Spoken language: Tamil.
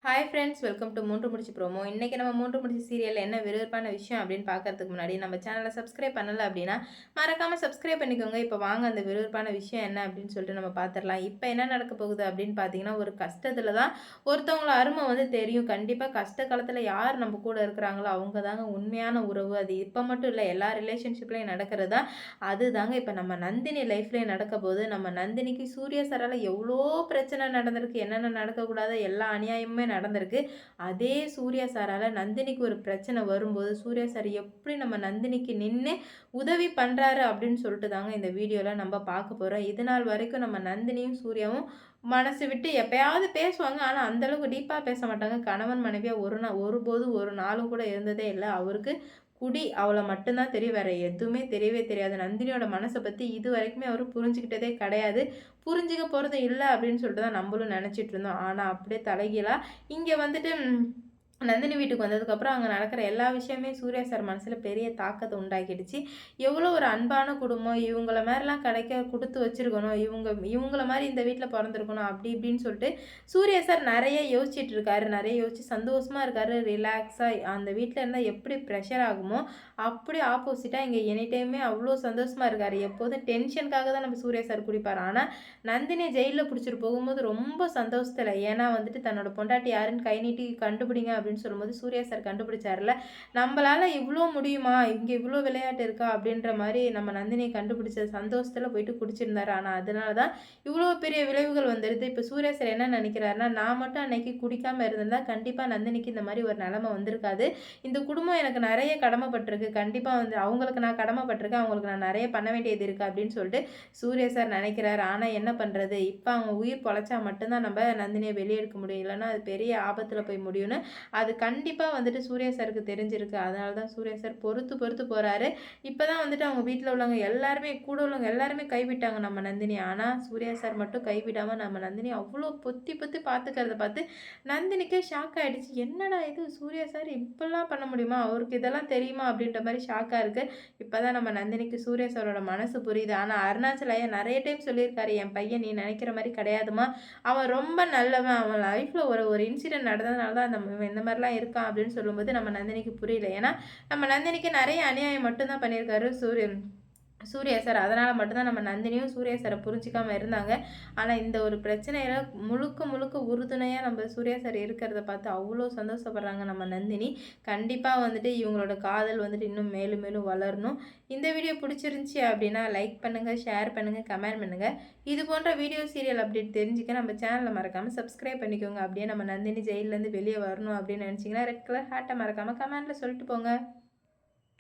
ஹாய் ஃப்ரெண்ட்ஸ், வெல்கம் டு மூன்று முடிச்சு ப்ரோமோ. இன்றைக்கி நம்ம மூன்று முடிச்சு சீரியலில் என்ன விறுவிறுப்பான விஷயம் அப்படின்னு பார்க்கறதுக்கு முன்னாடி நம்ம சேனலை சப்ஸ்கிரைப் பண்ணலை அப்படின்னா மறக்காமல் சப்ஸ்கிரைப் பண்ணிக்கோங்க. இப்போ வாங்க அந்த விறுவிறுப்பான விஷயம் என்ன அப்படின்னு சொல்லிட்டு நம்ம பார்த்துடலாம். இப்போ என்ன நடக்க போகுது அப்படின்னு பார்த்தீங்கன்னா, ஒரு கஷ்டத்தில் தான் ஒருத்தவங்கள அருமை தெரியும். கண்டிப்பாக கஷ்ட காலத்தில் யார் நம்ம கூட இருக்கிறாங்களோ அவங்க தாங்க உண்மையான உறவு. அது இப்போ மட்டும் இல்லை, எல்லா ரிலேஷன்ஷிப்லேயும் நடக்கிறது தான். அதுதாங்க இப்போ நம்ம நந்தினி லைஃப்லேயே நடக்க போகுது. நம்ம நந்தினிக்கு சூர்யா சாரால் எவ்வளோ பிரச்சனை நடந்திருக்கு, என்னென்ன நடக்கக்கூடாத எல்லா அநியாயமுமே நடந்திருக்கு. அதே சூர்யா சாரால நந்தினிக்கு ஒரு பிரச்சனை வரும்போது சூர்யா சார் எப்படி நம்ம நந்தினிக்கு நின்று உதவி பண்றாரு அப்படின்னு சொல்லிட்டு தாங்க இந்த வீடியோல நம்ம பார்க்க போறோம். இது நாள் வரைக்கும் நம்ம நந்தினியும் சூர்யாவும் மனசு விட்டு எப்பயாவது பேசுவாங்க. ஆனா அந்த அளவுக்கு டீப்பா பேச மாட்டாங்க. கணவன் மனைவியா ஒருபோதும் ஒரு நாளும் கூட இருந்ததே இல்லை. அவருக்கு குடி அவளை மட்டும்தான் தெரியும், வேற எதுவுமே தெரியவே தெரியாது. நந்தினியோட மனசை பத்தி இது வரைக்குமே அவரு புரிஞ்சுக்கிட்டதே கிடையாது. புரிஞ்சுக்க போறது இல்லை அப்படின்னு சொல்லிட்டு தான் நம்மளும் நினைச்சிட்டு இருந்தோம். ஆனா அப்படியே தலைகீழா இங்க வந்துட்டு நந்தினி வீட்டுக்கு வந்ததுக்கப்புறம் அங்கே நடக்கிற எல்லா விஷயமே சூர்யா சார் மனசில் பெரிய தாக்கத்தை உண்டாக்கிடுச்சு. எவ்வளோ ஒரு அன்பான குடும்பம், இவங்கள மாதிரிலாம் கிடைக்க கொடுத்து வச்சிருக்கணும், இவங்கள மாதிரி இந்த வீட்டில் பிறந்திருக்கணும் அப்படி இப்படின்னு சொல்லிட்டு சூர்யா சார் நிறைய யோசிச்சுட்டு இருக்காரு. நிறைய யோசிச்சு சந்தோஷமாக இருக்காரு. ரிலாக்ஸாக அந்த வீட்டில் இருந்தால் எப்படி ப்ரெஷர் ஆகுமோ அப்படி ஆப்போசிட்டாக இங்கே எனி டைமே அவ்வளோ சந்தோஷமாக இருக்காரு. எப்போதும் டென்ஷனுக்காக தான் நம்ம சூர்யா சார் குடிப்பார். ஆனால் நந்தினி ஜெயிலில் பிடிச்சிட்டு போகும்போது ரொம்ப சந்தோஷத்தில், ஏன்னா வந்துட்டு தன்னோட பொண்டாட்டி யாருன்னு கை நீட்டி கண்டுபிடிங்க அப்படின்னு சொல்லும்போது சூர்யா சார் கண்டுபிடிச்சார்ல. நம்மளால இவ்வளோ முடியுமா, இங்கே இவ்வளோ விளையாட்டு இருக்கா அப்படின்ற மாதிரி நம்ம நந்தினியை கண்டுபிடிச்ச சந்தோஷத்தில் போயிட்டு குடிச்சிருந்தாரு. ஆனால் அதனால தான் இவ்வளோ பெரிய விளைவுகள் வந்துடுது. இப்போ சூர்யா சார் என்ன நினைக்கிறாருன்னா, நான் மட்டும் அன்னைக்கு குடிக்காமல் இருந்திருந்தா கண்டிப்பாக நந்தினிக்கு இந்த மாதிரி ஒரு நிலைமை வந்திருக்காது. இந்த குடும்பம் எனக்கு நிறைய கடமைப்பட்டிருக்கு, கண்டிப்பாக வந்து அவங்களுக்கு நான் கடமைப்பட்டிருக்கேன், அவங்களுக்கு நான் நிறைய பண்ண வேண்டியது இருக்குது அப்படின்னு சொல்லிட்டு சூர்யா சார் நினைக்கிறாரு. ஆனால் என்ன பண்ணுறது, இப்போ அவங்க உயிர் பொழைச்சா மட்டும்தான் நம்ம நந்தினியை வெளியே எடுக்க முடியும், இல்லைன்னா அது பெரிய ஆபத்தில் போய் முடியும்னு அது கண்டிப்பாக வந்துட்டு சூர்யா சாருக்கு தெரிஞ்சிருக்கு. அதனால தான் சூர்யா சார் பொறுத்து பொறுத்து போகிறாரு. இப்போ தான் வந்துட்டு அவங்க வீட்டில் உள்ளவங்க எல்லாருமே, கூட உள்ளவங்க எல்லாருமே கைவிட்டாங்க நம்ம நந்தினி. ஆனால் சூர்யா சார் மட்டும் கைவிடாமல் நம்ம நந்தினி அவ்வளோ பொத்தி பொத்தி பார்த்துக்கிறத பார்த்து நந்தினிக்கே ஷாக் ஆகிடுச்சு. என்னடா இது, சூர்யா சார் இப்படிலாம் பண்ண முடியுமா, அவருக்கு இதெல்லாம் தெரியுமா அப்படின்ற மாதிரி ஷாக்காக இருக்குது. இப்போ தான் நம்ம நந்தினிக்கு சூர்யா சாரோட மனசு புரியுது. ஆனால் அருணாச்சல ஐயா நிறைய டைம் சொல்லியிருக்காரு, என் பையன் நீ நினைக்கிற மாதிரி கிடையாதுமா, அவன் ரொம்ப நல்லவன், அவன் லைஃப்பில் ஒரு ஒரு இன்சிடென்ட் நடந்ததுனால தான் நம்ம இந்த மாதிரிலாம் இருக்கான் அப்படின்னு சொல்லும்போது நம்ம நந்தினிக்கு புரியல. ஏன்னா நம்ம நந்தினிக்கு நிறைய அநியாயம் மட்டும்தான் பண்ணியிருக்காரு சூர்யா சார். அதனால் மட்டும்தான் நம்ம நந்தினியும் சூர்யா சாரை புரிஞ்சிக்காமல் இருந்தாங்க. ஆனால் இந்த ஒரு பிரச்சனையில் முழுக்க முழுக்க உறுதுணையாக நம்ம சூர்யா சார் இருக்கிறத பார்த்து அவ்வளோ சந்தோஷப்படுறாங்க நம்ம நந்தினி. கண்டிப்பாக வந்துட்டு இவங்களோட காதல் வந்துட்டு இன்னும் மேலும் மேலும் வளரணும். இந்த வீடியோ பிடிச்சிருந்துச்சி அப்படின்னா லைக் பண்ணுங்கள், ஷேர் பண்ணுங்கள், கமெண்ட் பண்ணுங்கள். இது போன்ற வீடியோ சீரியல் அப்டேட் தெரிஞ்சுக்க நம்ம சேனலை மறக்காமல் சப்ஸ்கிரைப் பண்ணிக்கோங்க. அப்படியே நம்ம நந்தினி ஜெயிலேருந்து வெளியே வரணும் அப்படின்னு நினச்சிங்கன்னா ரெட் கலர் ஹார்ட்டை மறக்காமல் கமெண்ட்டில் சொல்லிட்டு போங்க.